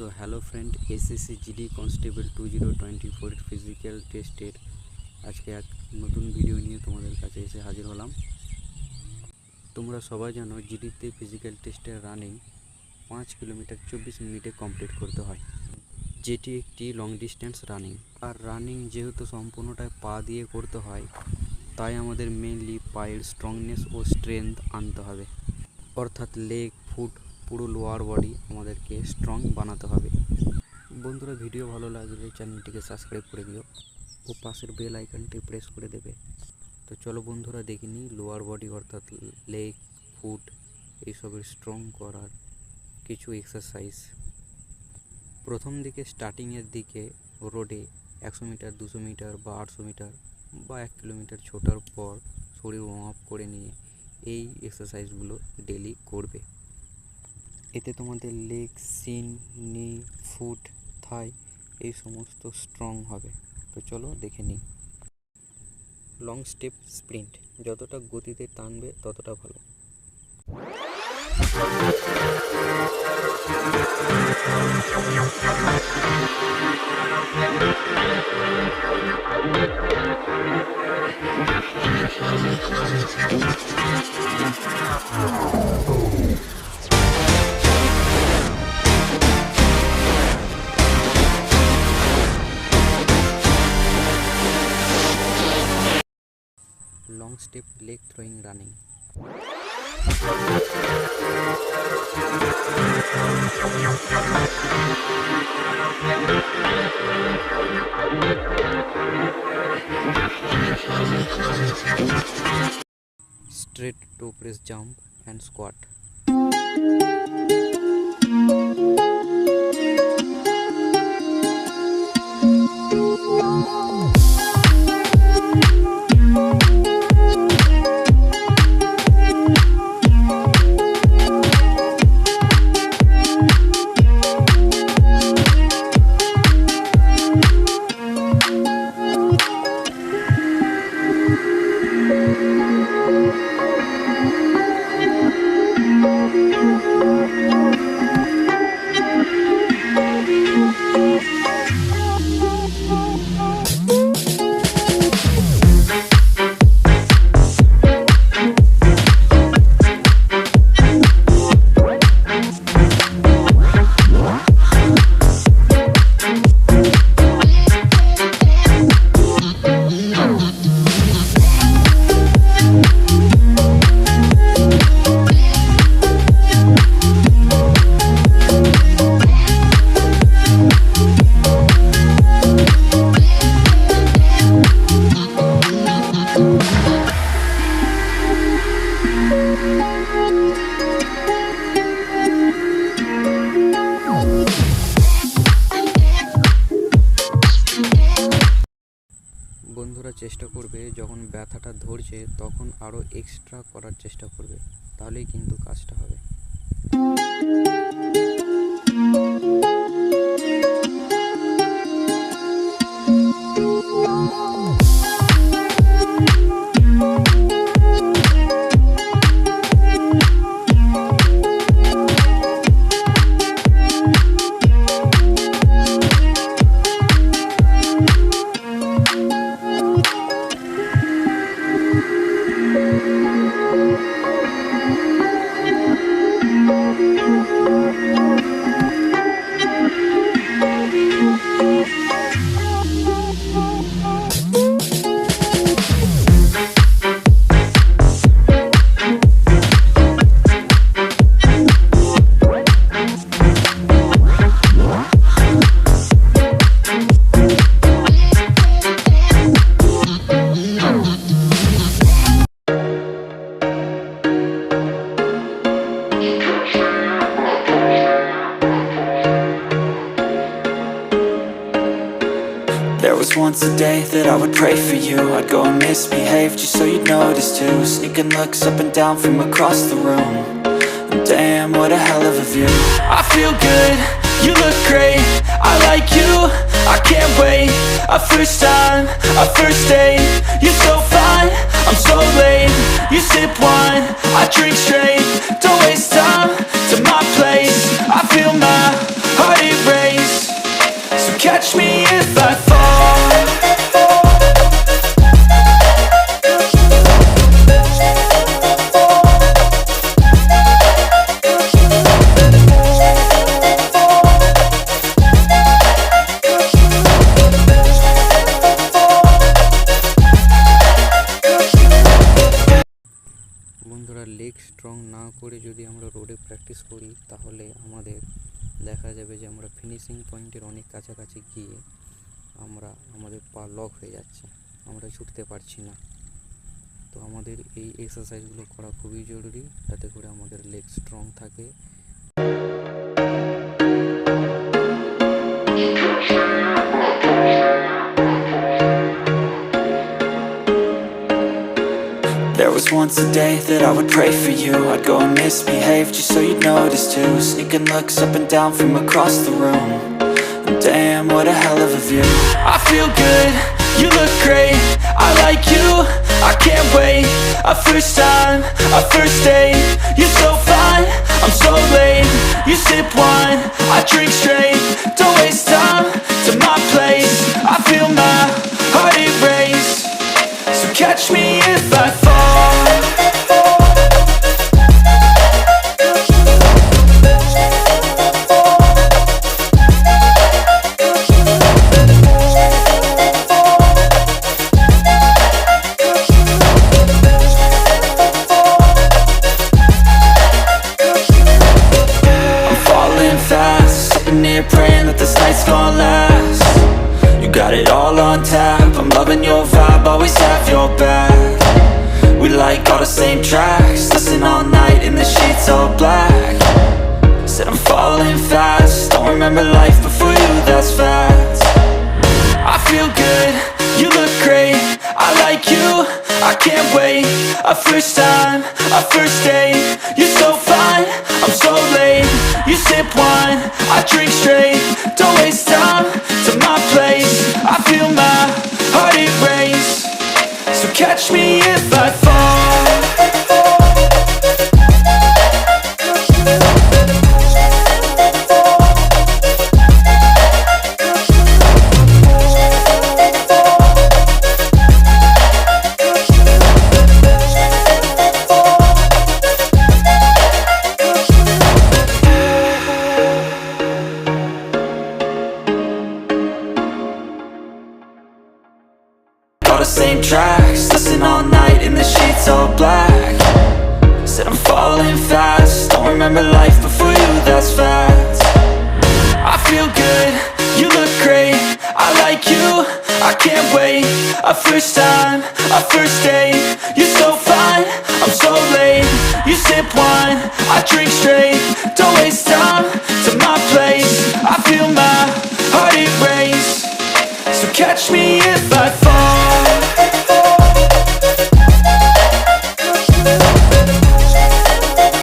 So hello friend, SSC GD constable 2024 physical টেস্টের আজকে এক নতুন ভিডিও নিয়ে তোমাদের কাছে এসে হাজির হলাম। তোমরা সবাই জানো জিডিতে ফিজিক্যাল টেস্টের রানিং 5 কিলোমিটার 24 মিনিটে কমপ্লিট করতে হয়, যেটি একটি লং ডিস্টেন্স রানিং। আর রানিং যেহেতু সম্পূর্ণটাই পা দিয়ে করতে হয়, তাই আমাদের মেনলি পায়ের স্ট্রংনেস ও স্ট্রেংথ আনতে হবে, অর্থাৎ লেগ, ফুট, পুরো লোয়ার বডি আমাদেরকে স্ট্রং বানাতে হবে। বন্ধুরা, ভিডিও ভালো লাগলে চ্যানেলটিকে সাবস্ক্রাইব করে দিও ও পাশের বেল আইকনটি প্রেস করে দেবে। তো চলো বন্ধুরা, দেখে নিই লোয়ার বডি অর্থাৎ লেগ, ফুট এইসবের স্ট্রং করার কিছু এক্সারসাইজ। প্রথম দিকে স্টার্টিংয়ের দিকে রোডে 100 মিটার, 200 মিটার বা 800 মিটার বা 1 কিলোমিটার ছোটার পর শরীর ওয়ার্ম আপ করে নিয়ে এই এক্সারসাইজগুলো ডেলি করবে। এতে তোমাদের লেগ, সিন, নি, ফুট, থাই এই সমস্ত স্ট্রং হবে। তো চলো দেখে নিই। লং স্টেপ স্প্রিন্ট, যতটা গতিতে টানবে ততটা ভালো। Long step leg throwing running. Straight toe press jump and squat. বন্ধুরা, চেষ্টা করবে যখন ব্যথাটা ধরছে তখন আরও এক্সট্রা করার চেষ্টা করবে, তাহলেই কিন্তু কাজটা হবে। There was once a day that I would pray for you. I'd go and misbehave just so you'd notice too. Sneaking looks up and down from across the room. And damn, what a hell of a view. I feel good, you look great, I like you, I can't wait. A first time, a first date, you're so fine, I'm so late. You sip wine, I drink straight. Don't waste time to my place. I feel my heart erase. catch me if I fall. বন্ধুরা, leg strong না করে যদি আমরা রোডে practice করি তাহলে আমাদের দেখা যাবে যে আমরা ফিনিশিং পয়েন্টের অনেক কাছাকাছি গিয়ে আমাদের পা লক হয়ে যাচ্ছে, আমরা ছুটতে পারছি না। তো আমাদের এই এক্সারসাইজগুলো করা খুবই জরুরি, যাতে করে আমাদের লেগ স্ট্রং থাকে। There was once a day that I would pray for you. I'd go and misbehave just so you'd notice too. Sneaking looks up and down from across the room. Damn, what a hell of a view. I feel good, you look great, I like you, I can't wait. A first time, a first date, you're so fine, I'm so late. You sip wine, I drink straight, don't waste time to my place. I feel my heart erase, so catch me if I fall. Praying that this night's gonna last. You got it all on tap, I'm loving your vibe, always have your back. We like all the same tracks, listen all night in the sheets all black. Said I'm falling fast, don't remember life before you, that's facts. I feel good, you look great, I like you, I can't wait. A first time, a first date, you're so fine, I'm so late. You sip wine, I drink straight, don't waste time to my place. I feel my heart erase, so catch me if I fall. All the same tracks, listen all night in the sheets all black. Said I'm falling fast, don't remember life before you, that's facts. I feel good, you look great, I like you, I can't wait. A first time, a first date, you're so fine, I'm so late. You sip wine, I drink straight, don't waste time to my place. I feel my heart erase, so catch me if I fall.